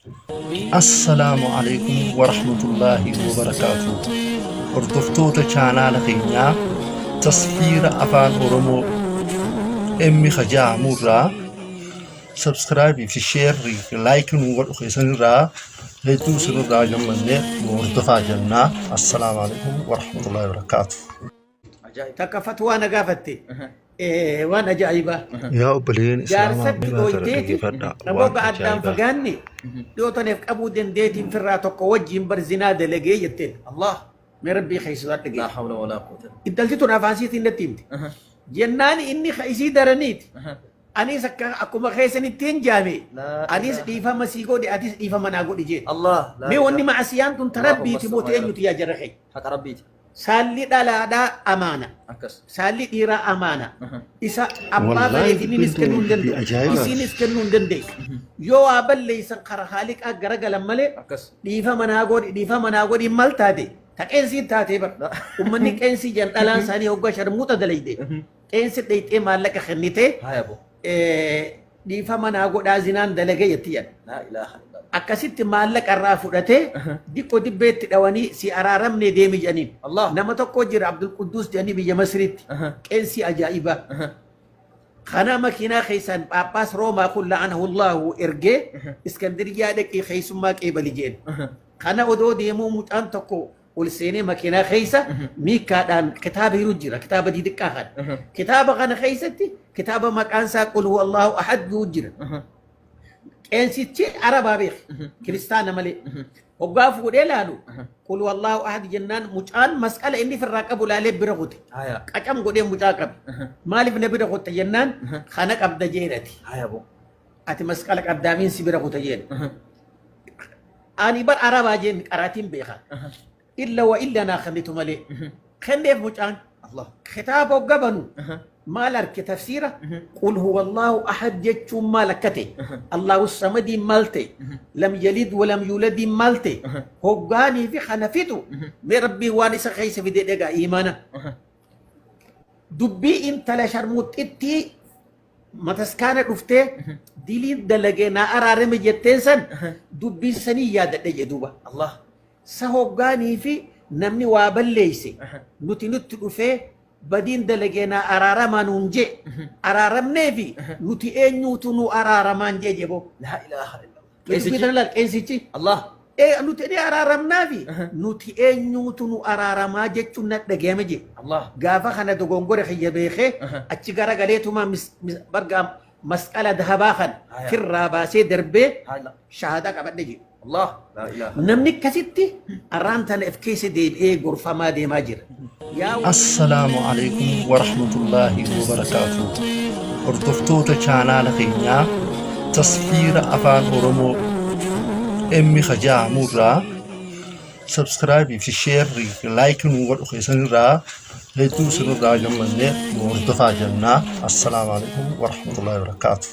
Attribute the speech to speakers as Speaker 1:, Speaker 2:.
Speaker 1: السلام عليكم ورحمة الله وبركاته. هردفتوتا channel خينا تصفير أفان أورمو إمي خجاع مرة سبسكرايب في شير لايك نور خيسن را هيتو سنو را جمّن وردفا جنة. السلام عليكم ورحمة الله وبركاته.
Speaker 2: عجائب تكفت وانا قافتي وانا جايبه
Speaker 1: يا أبلين إسلام
Speaker 2: جارست
Speaker 1: بما
Speaker 2: دويتيتي
Speaker 1: تردد
Speaker 2: نبو بعد دام فقاني لو تنف ابو دنديتي في الراتو وجه برزنا دلقي يتين الله من ربي خيس
Speaker 3: لا
Speaker 2: دلقي
Speaker 3: حول ولا قوة
Speaker 2: انتلتي تنافاسيتي نتيمتي جناني اني خيسي درنيتي أني سكر أكو مخيسني تين جامي
Speaker 3: لا
Speaker 2: أنيس ديفا مسيقو دي أديس ديفا مناقو دي جين
Speaker 3: الله لا
Speaker 2: مي وني
Speaker 3: إله.
Speaker 2: مع سيان تن تربي
Speaker 3: اللهم
Speaker 2: تموت
Speaker 3: صل
Speaker 2: أنيو تيا جرخي
Speaker 3: حق ربي
Speaker 2: سالي دالا دا أمانة
Speaker 3: أكس
Speaker 2: سالي ديرا أمانة إسا
Speaker 1: والله
Speaker 2: أبا فريدين
Speaker 1: بنتو
Speaker 2: نسكنون دندو
Speaker 1: بأجايبة.
Speaker 2: إسي نسكنون دندك يو أبل ليسن خرخالك أقرق لمالي
Speaker 3: أكس
Speaker 2: ديفا مناقو دي مالتا دي تكينسي تاتي بر
Speaker 3: لا.
Speaker 2: أمني كينسي جن ألان ساني هوغا شرموتا دلي دي كينسي ديتي مالك خنيتي
Speaker 3: هاي أبو
Speaker 2: ديفا مناقو دا زنان دلقي يتيان
Speaker 3: لا إله إلا الله
Speaker 2: akkasitti maallaqa irraa fudhatee diqqoo dibbeetti dhawanii si araaramne deemi jedhaniin.
Speaker 3: Allah.
Speaker 2: Nama tokko jira Abdul Quddus jedhanii biyya Masriitti. Qeensi ajaa'ibaa. Kana makiinaa keessaan Phaaphaas Roomaa kun la'anahu Allahu ergee Iskandiriyaa dhaqee keessummaa qeebali jeen. Kana odoo deemuu mucaan tokko ol seenee makiinaa keessa miikkaadhaan kitaaba hiru jira kitaaba didiqqaa kana. Kitaaba kana keessatti kitaaba maqaan isaa qul huwa Allahu ahad jiru jira. Qeensichi arabaa beek kiristaana malee hoggaa fuudhee laalu qul wallahu ahad jennaan mucaan masqala inni firraa qabu laalee bira kute
Speaker 3: هاي
Speaker 2: qacam godhee mucaa qabe maaliif na bira kutte jennaan kana qabda jeerati
Speaker 3: هاي أبو
Speaker 2: ati masqala qabdaamiin si bira kute jeen ani bar arabaa jeen qaraatiin beeka illa wa illa naa kennitu malee kenneef mucaan
Speaker 3: الله
Speaker 2: kitaaba hogga banu maal arke tafsiira qul huwa allahu ahad jechuun maal akkate allahu samadii malte lam yalid walam yuladi malte hoggaanii fi kana fitu mee rabbii waan isa keessa fide dhega iimana dubbii intala sharmuuxitti mataskaana dhuftee diliin dalagee naa araarame jetteen san dubbii sanii yaadadhe jedhuuba
Speaker 3: الله
Speaker 2: sa hoggaanii fi namni waa balleeyse nuti dhufee badiin dalageenaa araaramaa nuun jee araaramnee fi nuti eenyuutu nu araaramaan jee jebo
Speaker 3: لا إله إلا الله
Speaker 2: dubbii tana laal qeensichi
Speaker 3: الله
Speaker 2: nuti ni araaramnaa fi nuti eenyuutu nu araaramaa jechuun na dhageeme je
Speaker 3: الله
Speaker 2: gaafa kana dogongore kiyya beekee achi gara galeetuma bargaa masqala dahabaa kan
Speaker 3: Haya.
Speaker 2: firraa baasee darbee
Speaker 3: هاي لا
Speaker 2: shaahadaa qabadhe je
Speaker 3: الله لا إله
Speaker 2: namni akkasitti arraan tana if keessa deebi'ee gorfamaa deemaa jira. Yaa
Speaker 1: السلام عليكم ورحمة الله وبركاته. هردفتوتا channel خينا تصفير أفان أورمو إمي خجاع مرة سبسكرايب في شير لايك نور خيسن را هيتو سنو را جمّن وردفا جنة. السلام عليكم ورحمة الله وبركاته.